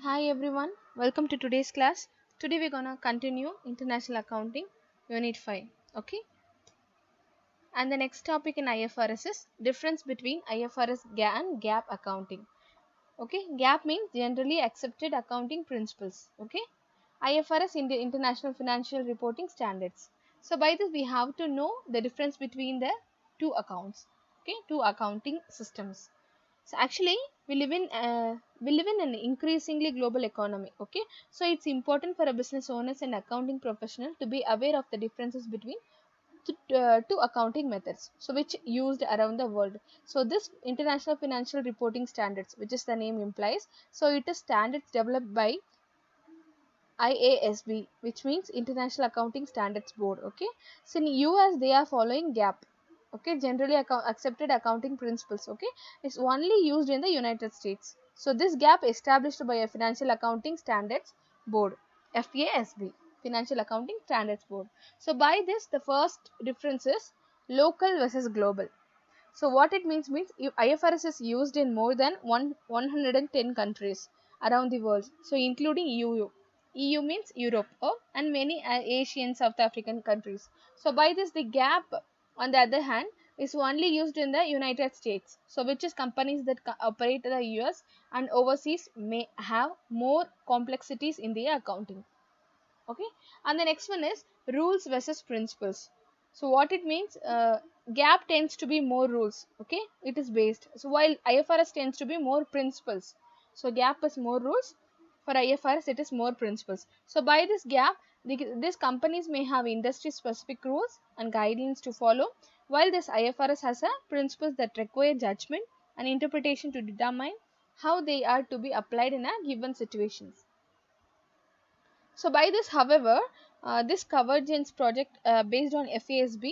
Hi everyone, welcome to today's class. Today we're gonna continue International Accounting Unit 5. Okay, and the next topic in IFRS is difference between IFRS and GAAP accounting. Okay, GAAP means generally accepted accounting principles. Okay, IFRS in the International Financial Reporting Standards. So by this we have to know the difference between the two accounts. Okay, two accounting systems. So actually we live in an increasingly global economy. Okay, so it's important for a business owners and accounting professional to be aware of the differences between two accounting methods so which used around the world. So this international financial reporting standards, which is the name implies, so it is standards developed by IASB, which means International Accounting Standards Board. Okay, so in US they are following GAAP. Okay, generally accepted accounting principles. Okay, is only used in the United States. So this GAAP established by a Financial Accounting Standards Board, FASB, Financial Accounting Standards Board. So by this the first difference is local versus global. So what it means IFRS is used in more than 110 countries around the world. So including EU. EU means Europe, and many Asian South African countries. So by this the gap on the other hand is only used in the United States. So which is companies that operate in the US and overseas may have more complexities in their accounting. Okay, and the next one is rules versus principles. So what it means, GAAP tends to be more rules. Okay, it is based, so while IFRS tends to be more principles. So GAAP is more rules, for IFRS it is more principles. So by this GAAP, these companies may have industry specific rules and guidelines to follow, while this IFRS has a principles that require judgment and interpretation to determine how they are to be applied in a given situations. So by this, however, this convergence project based on FASB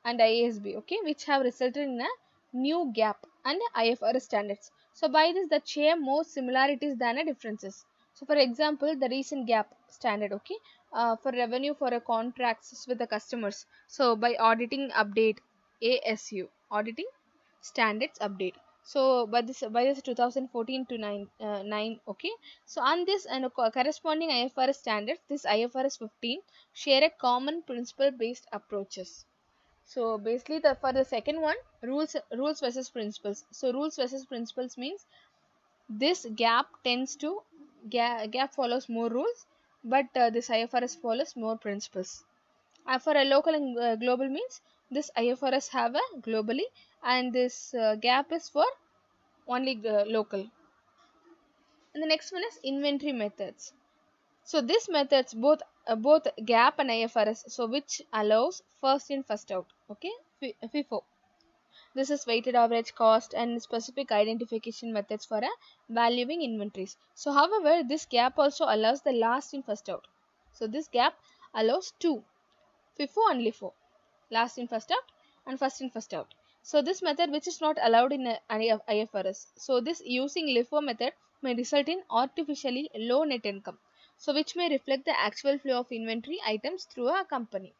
and IASB, okay, which have resulted in a new gap and IFRS standards. So by this, that share more similarities than a differences. So for example, the recent gap standard, okay, for revenue for a contracts with the customers. So by auditing update ASU, auditing standards update. So by this 2014 to 9, okay. So on this and corresponding IFRS standards, this IFRS 15 share a common principle based approaches. So basically for the second one, rules versus principles. So rules versus principles means this gap tends to gap follows more rules, but this IFRS follows more principles. For a local and global means this IFRS have a globally, and this gap is for only local. And the next one is inventory methods. So this methods both GAAP and IFRS, so which allows first in first out. Okay, FIFO. This is weighted average cost and specific identification methods for valuing inventories. So however, this gap also allows the last in first out. So this gap allows two, FIFO and LIFO, last in first out and first in first out. So this method which is not allowed in IFRS. So this using LIFO method may result in artificially low net income, so which may reflect the actual flow of inventory items through a company.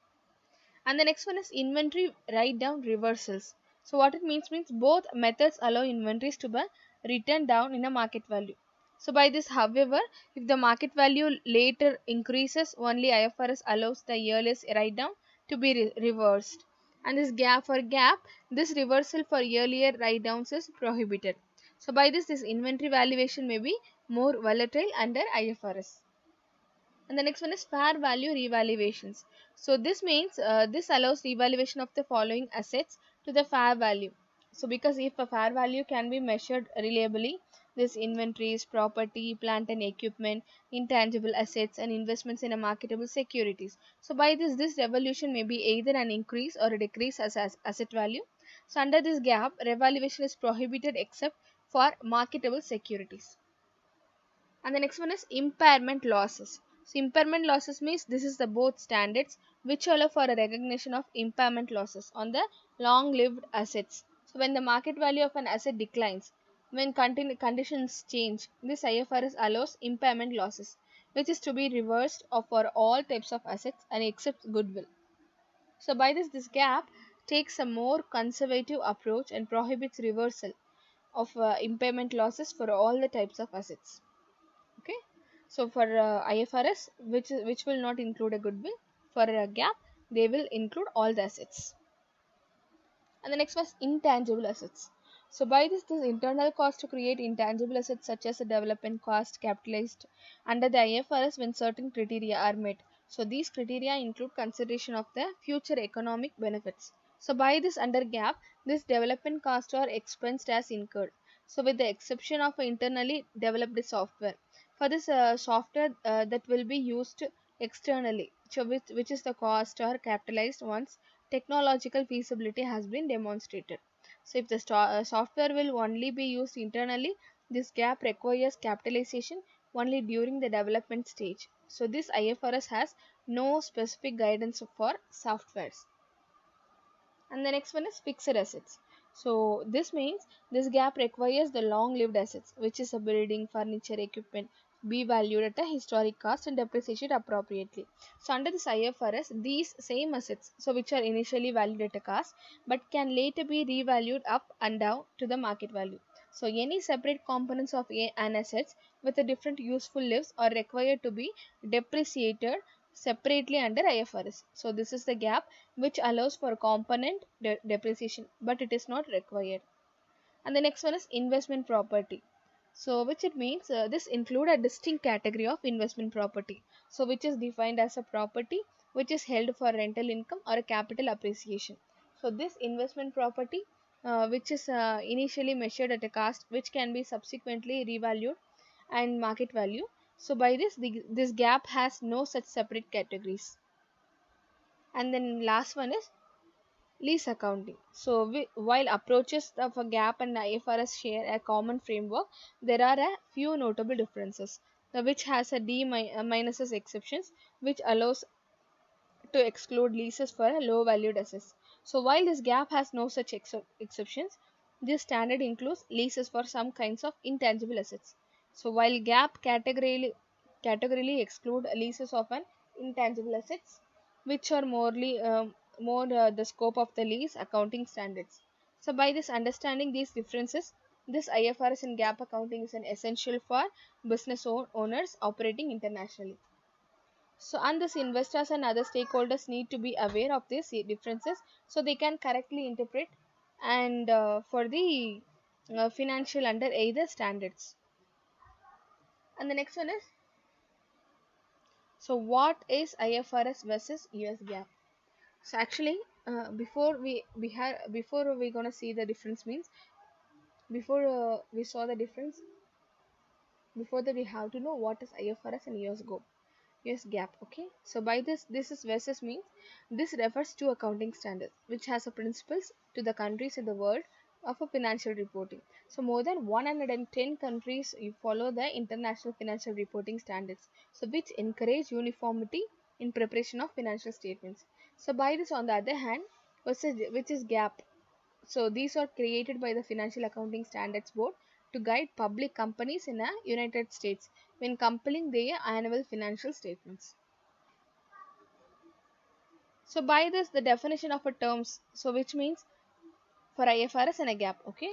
And the next one is inventory write down reversals. So what it means both methods allow inventories to be written down in a market value. So by this, however, if the market value later increases, only IFRS allows the yearly write down to be reversed. And this gap for gap, this reversal for earlier write downs is prohibited. So by this inventory valuation may be more volatile under IFRS. And the next one is fair value revaluations. So this means this allows revaluation of the following assets to the fair value. So because if a fair value can be measured reliably, this inventories, property, plant and equipment, intangible assets and investments in a marketable securities. So by this revaluation may be either an increase or a decrease as asset value. So under this gap, revaluation is prohibited except for marketable securities. And the next one is impairment losses. So impairment losses means this is the both standards which allow for a recognition of impairment losses on the long lived assets. So when the market value of an asset declines, when conditions change, this IFRS allows impairment losses, which is to be reversed for all types of assets and except goodwill. So by this gap takes a more conservative approach and prohibits reversal of impairment losses for all the types of assets. Okay. So for IFRS, which will not include a goodwill, for a GAAP, they will include all the assets. And the next was intangible assets. So by this internal cost to create intangible assets such as the development cost capitalized under the IFRS when certain criteria are met. So these criteria include consideration of the future economic benefits. So by this under GAAP, this development costs are expensed as incurred. So with the exception of internally developed software. For this software that will be used externally, so which is the cost or capitalized once technological feasibility has been demonstrated. So if the software will only be used internally, this gap requires capitalization only during the development stage. So this IFRS has no specific guidance for softwares. And the next one is fixed assets. So this means this gap requires the long lived assets, which is a building, furniture, equipment, be valued at a historic cost and depreciated appropriately. So under this IFRS, these same assets, so which are initially valued at a cost but can later be revalued up and down to the market value. So any separate components of an assets with a different useful lives are required to be depreciated separately under IFRS. So this is the gap which allows for component depreciation, but it is not required. And the next one is investment property. So which it means this include a distinct category of investment property. So which is defined as a property which is held for rental income or a capital appreciation. So this investment property which is initially measured at a cost which can be subsequently revalued and market value. So by this gap has no such separate categories. And then last one is lease accounting. So while approaches of a GAAP and IFRS share a common framework, there are a few notable differences. Which has a minuses exceptions, which allows to exclude leases for low valued assets. So while this GAAP has no such exceptions, this standard includes leases for some kinds of intangible assets. So while GAAP categorically exclude leases of an intangible assets, which are more the scope of the lease accounting standards. So by this understanding these differences, this IFRS and GAAP accounting is an essential for business owners operating internationally. So, and these investors and other stakeholders need to be aware of these differences so they can correctly interpret and for the financial under either standards. And the next one is, so what is IFRS versus US GAAP? So actually, before we gonna see the difference means before we saw the difference, before that we have to know what is IFRS and US GAAP. Okay, so by this is versus means this refers to accounting standards which has a principles to the countries in the world of a financial reporting. So more than 110 countries you follow the international financial reporting standards, so which encourage uniformity in preparation of financial statements. So by this on the other hand, which is GAAP, so these are created by the Financial Accounting Standards Board to guide public companies in the United States when compiling their annual financial statements. So by this the definition of a terms, so which means for IFRS and a GAAP, okay,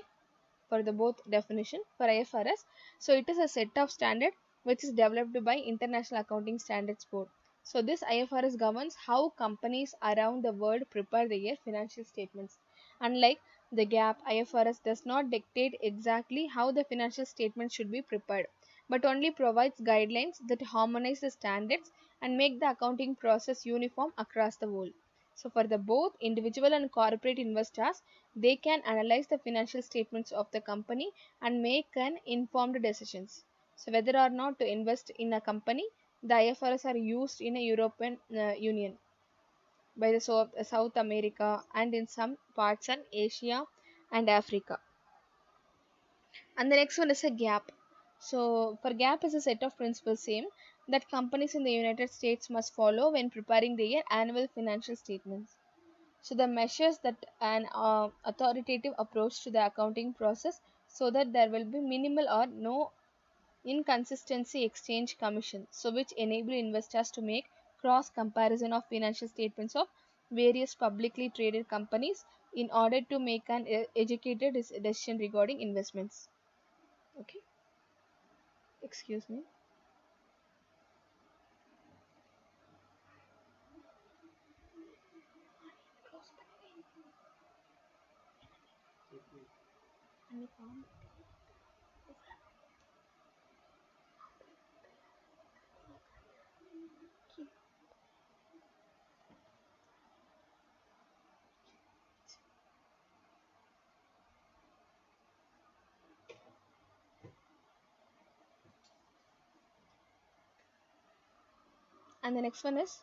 for the both definition for IFRS, so it is a set of standard which is developed by International Accounting Standards Board. So this IFRS governs how companies around the world prepare their financial statements. Unlike the GAAP, IFRS does not dictate exactly how the financial statement should be prepared, but only provides guidelines that harmonize the standards and make the accounting process uniform across the world. So for the both individual and corporate investors, they can analyze the financial statements of the company and make an informed decisions. So whether or not to invest in a company, the IFRS are used in a European Union, by the South America, and in some parts in Asia and Africa. And the next one is a gap. So for gap is a set of principles same that companies in the United States must follow when preparing their annual financial statements. So the measures that an authoritative approach to the accounting process so that there will be minimal or no inconsistency exchange commission, so which enable investors to make cross comparison of financial statements of various publicly traded companies in order to make an educated decision regarding investments. Okay, excuse me. And the next one is,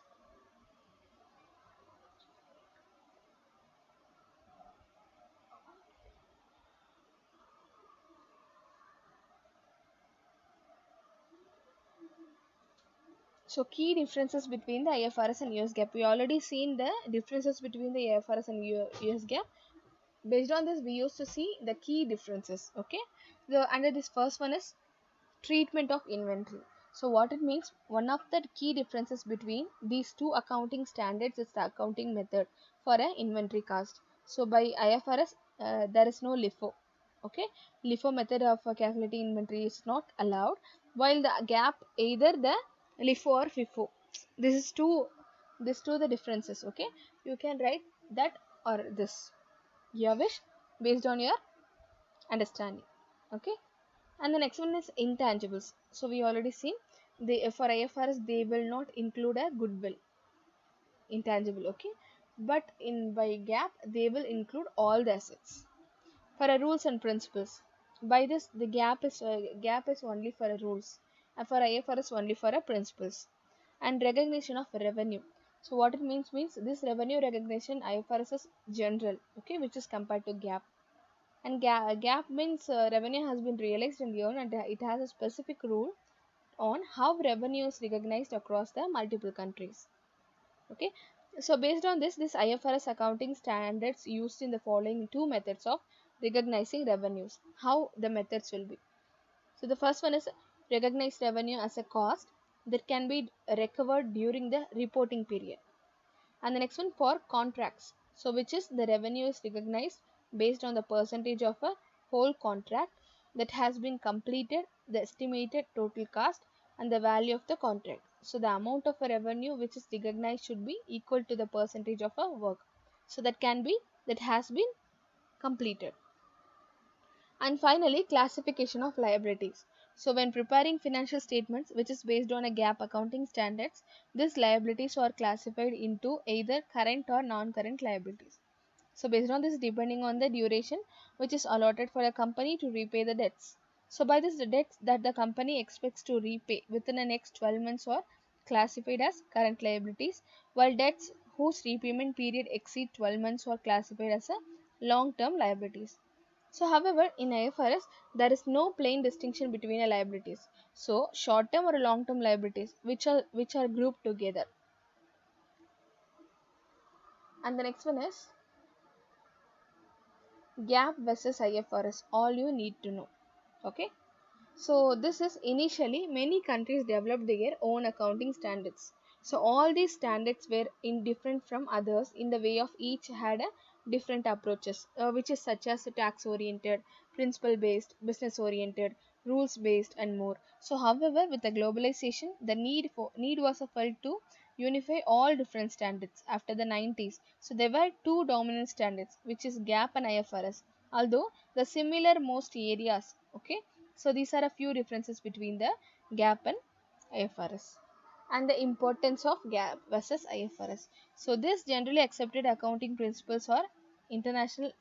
so key differences between the IFRS and US GAAP. We already seen the differences between the IFRS and US GAAP. Based on this, we used to see the key differences. Okay, so under this first one is treatment of inventory. So what it means, one of the key differences between these two accounting standards is the accounting method for an inventory cost. So by IFRS, there is no LIFO. Okay, LIFO method of calculating inventory is not allowed, while the GAAP either the LIFO or FIFO. This is two, these two the differences. Okay, you can write that or this, your wish, based on your understanding. Okay, and the next one is intangibles. So we already seen the for IFRS they will not include a goodwill intangible. Okay, but in by GAAP they will include all the assets for a rules and principles. By this the GAAP is only for a rules, and for IFRS only for a principles. And recognition of revenue. So what it means this revenue recognition IFRS is general. Okay, which is compared to GAAP. And GAAP means revenue has been realized and earned, and it has a specific rule on how revenue is recognized across the multiple countries. Okay, so based on this IFRS accounting standards used in the following two methods of recognizing revenues. How the methods will be. So the first one is recognize revenue as a cost that can be recovered during the reporting period. And the next one for contracts, so which is the revenue is recognized based on the percentage of a whole contract that has been completed, the estimated total cost and the value of the contract. So the amount of a revenue which is recognized should be equal to the percentage of a work, so that can be that has been completed. And finally, classification of liabilities. So when preparing financial statements, which is based on a GAAP accounting standards, these liabilities are classified into either current or non-current liabilities. So based on this, depending on the duration which is allotted for a company to repay the debts. So by this, the debts that the company expects to repay within the next 12 months are classified as current liabilities, while debts whose repayment period exceed 12 months are classified as a long-term liabilities. So, however, in IFRS, there is no plain distinction between a liabilities. So, short-term or long-term liabilities, which are grouped together. And the next one is GAAP versus IFRS. All you need to know. Okay. So this is initially many countries developed their own accounting standards. So all these standards were indifferent from others in the way of each had a different approaches, which is such as tax oriented, principle based, business oriented, rules based, and more. So however, with the globalization, the need was felt to unify all different standards after the 90s. So there were two dominant standards, which is GAAP and IFRS. Although the similar most areas, okay, so these are a few differences between the GAAP and IFRS. And the importance of GAAP versus IFRS. So this generally accepted accounting principles are international,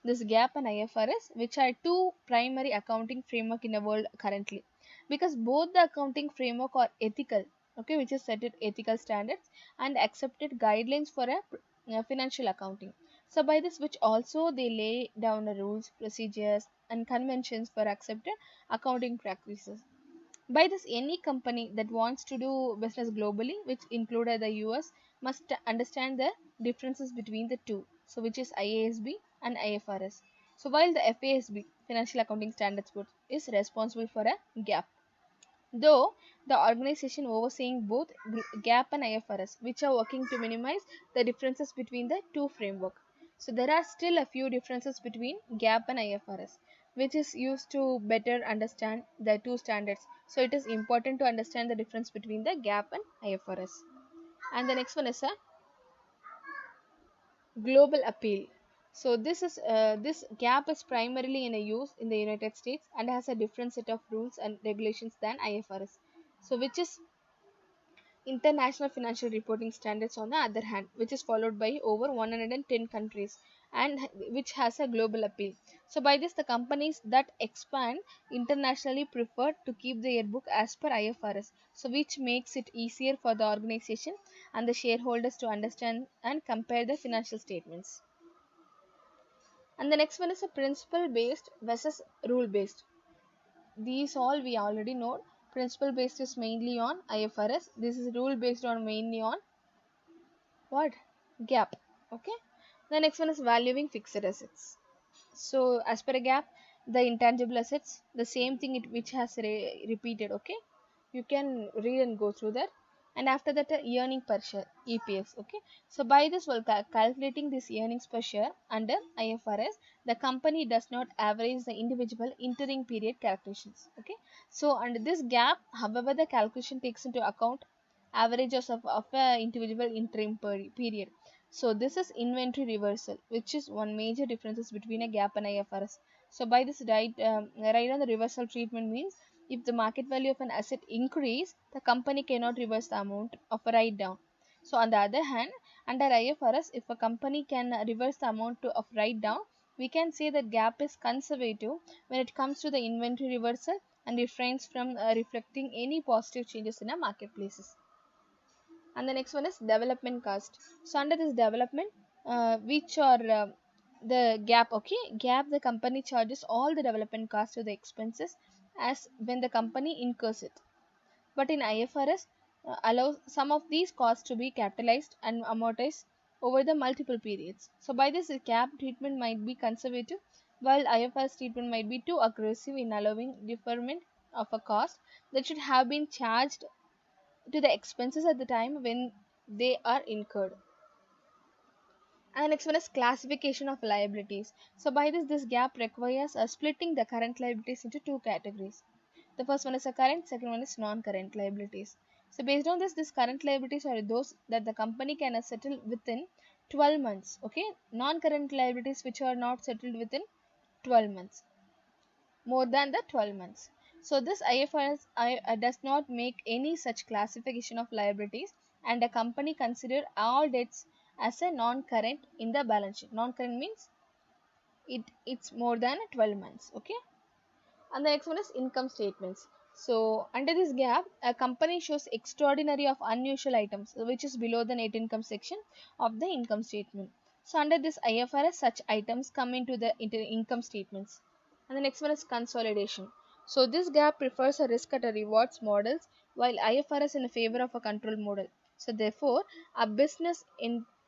this GAAP and IFRS, which are two primary accounting framework in the world currently, because both the accounting framework are ethical, okay, which is set at ethical standards and accepted guidelines for a financial accounting. So by this, which also they lay down the rules, procedures, and conventions for accepted accounting practices. By this, any company that wants to do business globally, which included the US, must understand the differences between the two, so which is IASB and IFRS. So while the FASB, Financial Accounting Standards Board, is responsible for a GAAP, though the organization overseeing both GAAP and IFRS, which are working to minimize the differences between the two framework. So there are still a few differences between GAAP and IFRS, which is used to better understand the two standards. So it is important to understand the difference between the GAAP and IFRS. And the next one is a global appeal. So this gap is primarily in a use in the United States and has a different set of rules and regulations than IFRS. So which is International Financial Reporting Standards on the other hand, which is followed by over 110 countries and which has a global appeal. So by this the companies that expand internationally prefer to keep their book as per IFRS. So which makes it easier for the organization and the shareholders to understand and compare the financial statements. And the next one is a principle based versus rule based. These all we already know. Principle based is mainly on IFRS. This is rule based on mainly on what? Gap. Okay. The next one is valuing fixed assets. So as per a gap, the intangible assets, the same thing which has repeated. Okay, you can read and go through that. And after that, earning per share (EPS). Okay, so by this, while calculating this earnings per share under IFRS, the company does not average the individual interim period calculations. Okay, so under this gap, however, the calculation takes into account averages of a individual interim period. So this is inventory reversal, which is one major differences between a gap and IFRS. So by this right on the reversal treatment means if the market value of an asset increase, the company cannot reverse the amount of a write down. So on the other hand, under IFRS, if a company can reverse the amount of write down, we can say that gap is conservative when it comes to the inventory reversal and refrains from reflecting any positive changes in a marketplaces. And the next one is development cost. So under this development, which are the gap. Okay, gap, the company charges all the development cost to the expenses as when the company incurs it, but in IFRS allows some of these costs to be capitalized and amortized over the multiple periods. So by this, gap treatment might be conservative while IFRS treatment might be too aggressive in allowing deferment of a cost that should have been charged to the expenses at the time when they are incurred. And the next one is classification of liabilities. So by this gap requires splitting the current liabilities into two categories. The first one is a current, second one is non-current liabilities. So based on this current liabilities are those that the company can settle within 12 months. Okay, non-current liabilities which are not settled within 12 months, more than the 12 months. So this IFRS does not make any such classification of liabilities, and the company consider all debts as a non-current in the balance sheet. Non-current means it's more than 12 months. Okay, and the next one is income statements. So under this gap, a company shows extraordinary of unusual items, which is below the net income section of the income statement. So under this IFRS, such items come into the income statements. And the next one is consolidation. So this gap prefers a risk at a rewards models, while IFRS in favor of a control model. So therefore, a business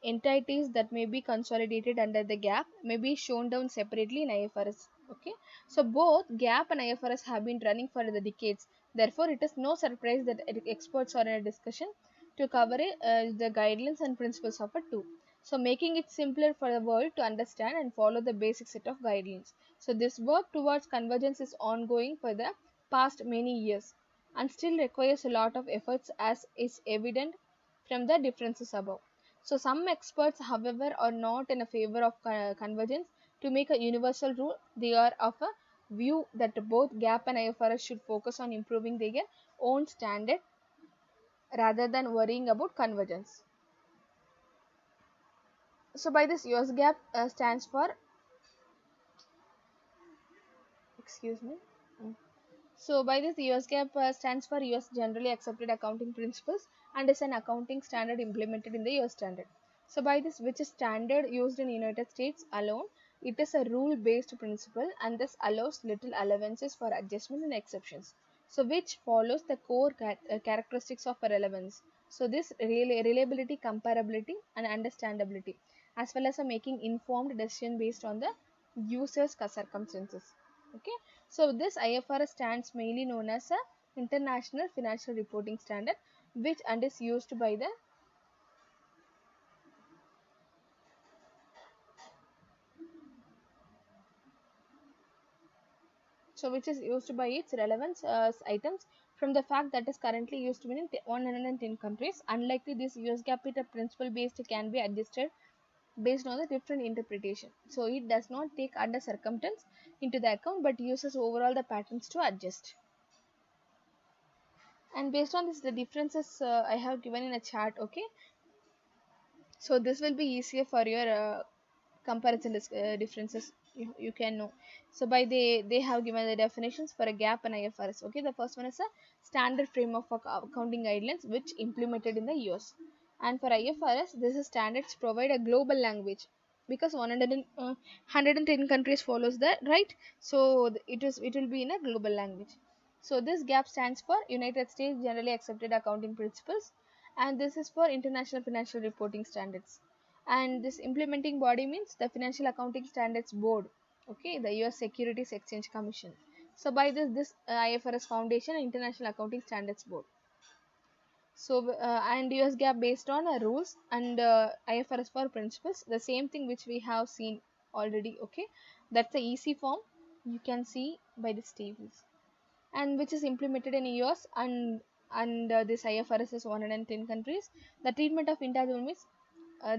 entities that may be consolidated under the gap may be shown down separately in IFRS. Okay, so both GAAP and IFRS have been running for the decades. Therefore, it is no surprise that experts are in a discussion to cover the guidelines and principles of a two. So, making it simpler for the world to understand and follow the basic set of guidelines. So, this work towards convergence is ongoing for the past many years and still requires a lot of efforts as is evident from the differences above. So, some experts, however, are not in a favor of convergence. To make a universal rule, they are of a view that both GAAP and IFRS should focus on improving their own standard rather than worrying about convergence. So by this, US GAAP stands for, excuse me. Mm. So by this, US GAAP stands for US Generally Accepted Accounting Principles and is an accounting standard implemented in the US standard. So by this, which is standard used in United States alone, it is a rule-based principle and this allows little allowances for adjustment and exceptions. So which follows the core characteristics of relevance. So this reliability, comparability and understandability, as well as making informed decision based on the user's circumstances. Okay, so this IFRS stands mainly known as a International Financial Reporting Standard, which and is used by the which is used by its relevance items from the fact that is currently used in 110 countries. Unlikely this US capital principle based can be adjusted based on the different interpretation. So it does not take under circumstance into the account but uses overall the patterns to adjust. And based on this, the differences I have given in a chart. Okay, so this will be easier for your comparison differences. You can know. So by they have given the definitions for a gap and IFRS. Okay, the first one is a standard frame of accounting guidelines which implemented in the US. And for IFRS, this is standards provide a global language because 110 countries follows that, right? So it will be in a global language. So this gap stands for United States Generally Accepted Accounting Principles, and this is for International Financial Reporting Standards. And this implementing body means the Financial Accounting Standards Board, okay, the US Securities Exchange Commission. So by this IFRS Foundation and International Accounting Standards Board. So and US GAAP based on rules, and IFRS for principles, the same thing which we have seen already. Okay, that's the easy form you can see by this tables, and which is implemented in US, and this IFRS is 110 countries. The treatment of intangible means uh,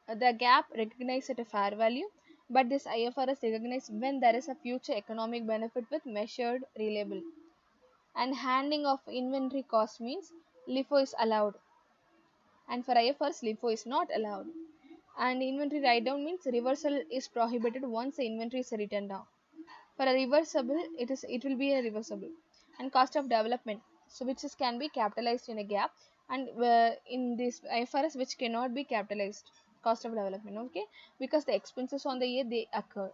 the gap recognized at a fair value, but this IFRS recognized when there is a future economic benefit with measured reliable. And handling of inventory cost means LIFO is allowed, and for IFRS LIFO is not allowed. And inventory write down means reversal is prohibited once the inventory is written down. For a reversible, it will be a reversible. And cost of development, so which is can be capitalized in a gap, and in this IFRS which cannot be capitalized, cost of development. Okay, because the expenses on the year they occur.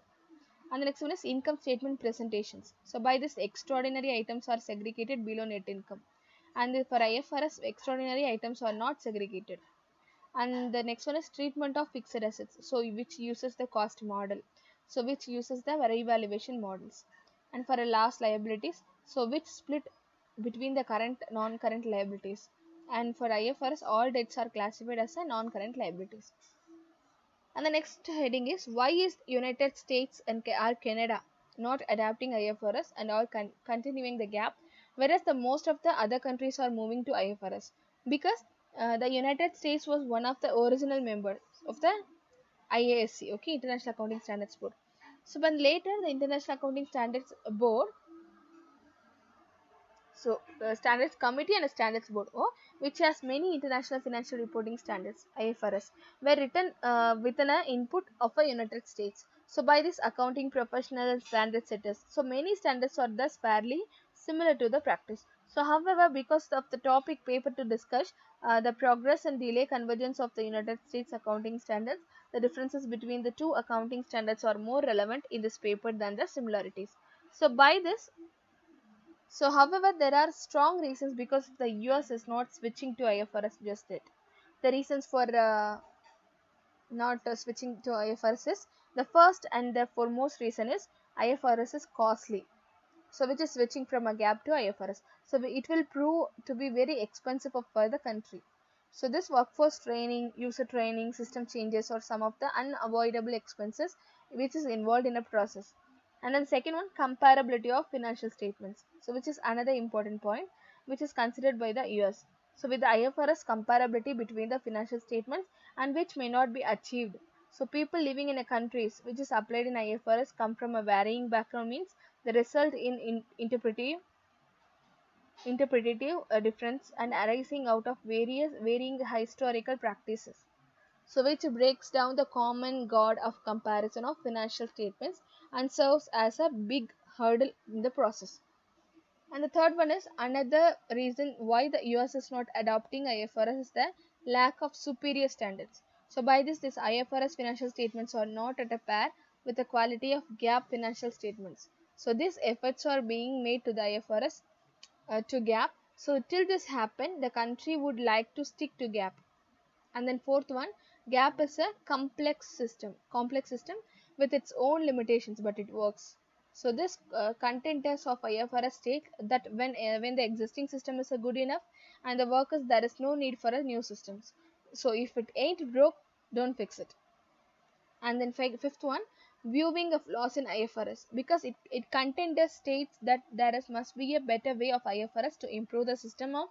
And the next one is income statement presentations. So by this, extraordinary items are segregated below net income, and for IFRS extraordinary items are not segregated. And the next one is treatment of fixed assets, so which uses the cost model, so which uses the revaluation models. And for a last, liabilities, so which split between the current non-current liabilities. And for IFRS all debts are classified as a non-current liabilities. And the next heading is, why is United States and or Canada not adapting IFRS and are continuing the gap, whereas the most of the other countries are moving to IFRS? Because the United States was one of the original members of the IASC, okay, International Accounting Standards Board. So when later the International Accounting Standards Board, so the Standards Committee and a Standards Board, which has many international financial reporting standards (IFRS), were written within an input of a United States. So by this accounting professional and standard setters, so many standards are thus fairly similar to the practice. So however, because of the topic paper to discuss, the progress and delay convergence of the United States accounting standards, the differences between the two accounting standards are more relevant in this paper than the similarities. So by this, so, however, there are strong reasons because the US is not switching to IFRS just yet. The reasons for not switching to IFRS is, the first and the foremost reason is IFRS is costly. So, which is switching from a gap to IFRS. So, it will prove to be very expensive for the country. So, this workforce training, user training, system changes, or some of the unavoidable expenses which is involved in a process. And then second one, comparability of financial statements, so which is another important point which is considered by the US. So with the IFRS, comparability between the financial statements and which may not be achieved. So people living in a countries which is applied in IFRS come from a varying background means the result in interpretative difference and arising out of various varying historical practices, so which breaks down the common god of comparison of financial statements and serves as a big hurdle in the process. And the third one is, another reason why the US is not adopting IFRS is the lack of superior standards. So by this IFRS financial statements are not at a pair with the quality of GAAP financial statements. So these efforts are being made to the IFRS to GAAP. So till this happen, the country would like to stick to GAAP. And then fourth one, GAAP is a complex system with its own limitations, but it works. So this contentors of IFRS state that when the existing system is good enough and the workers, there is no need for a new systems. So if it ain't broke, don't fix it. And then fifth one, viewing of loss in IFRS, because it contender states that must be a better way of IFRS to improve the system of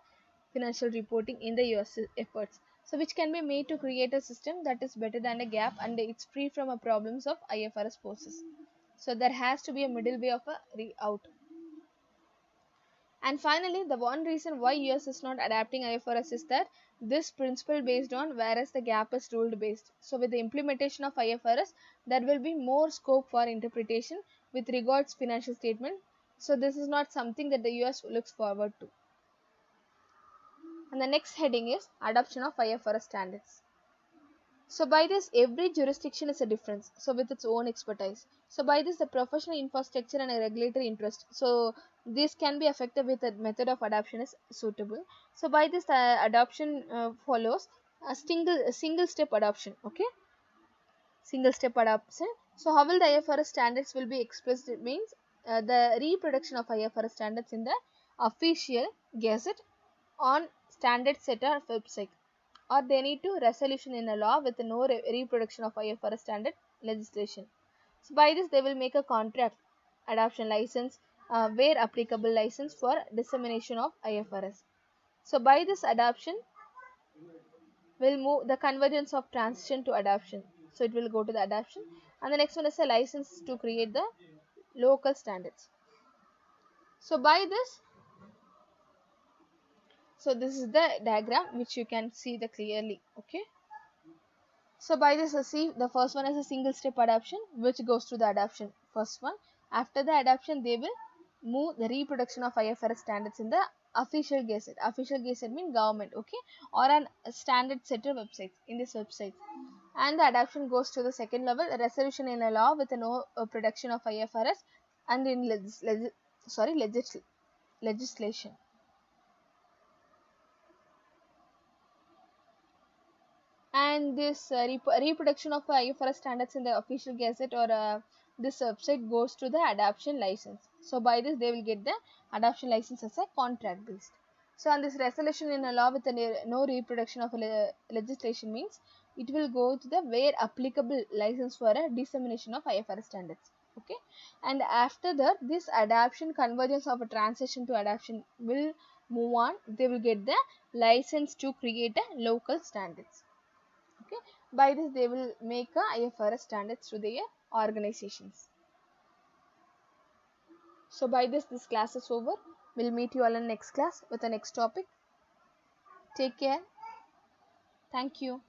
financial reporting in the US efforts. So which can be made to create a system that is better than a gap and it's free from a problems of IFRS poses. So there has to be a middle way of a out. And finally, the one reason why US is not adapting IFRS is that this principle based on whereas the gap is rule based. So with the implementation of IFRS, there will be more scope for interpretation with regards financial statement. So this is not something that the US looks forward to. And the next heading is adoption of IFRS standards. So by this, every jurisdiction is a difference. So with its own expertise. So by this, the professional infrastructure and a regulatory interest. So this can be affected with a method of adoption is suitable. So by this, the adoption follows a single step adoption. Okay, single step adoption. So how will the IFRS standards will be expressed? It means the reproduction of IFRS standards in the official gazette on standard setter website, or they need to resolution in a law with no reproduction of IFRS standard legislation. So by this they will make a contract adoption license where applicable license for dissemination of IFRS. So by this adoption will move the convergence of transition to adoption. So it will go to the adoption, and the next one is a license to create the local standards. So by this, so this is the diagram which you can see the clearly. Okay. So by this, see, the first one is a single step adoption which goes to the adoption first one. After the adoption, they will move the reproduction of IFRS standards in the official gazette. Official gazette means government, okay, or an standard setter website in this website. And the adoption goes to the second level, a resolution in a law with no production of IFRS and in legislation. And this reproduction of IFRS standards in the official gazette or this website goes to the adoption license. So by this they will get the adoption license as a contract based. So on this resolution in a law with no reproduction of legislation means it will go to the where applicable license for a dissemination of IFRS standards. Okay, and after that this adoption convergence of a transition to adoption will move on. They will get the license to create a local standards. Okay, by this they will make a IFRS standards to their organizations. So by this class is over. We'll meet you all in next class with the next topic. Take care. Thank you.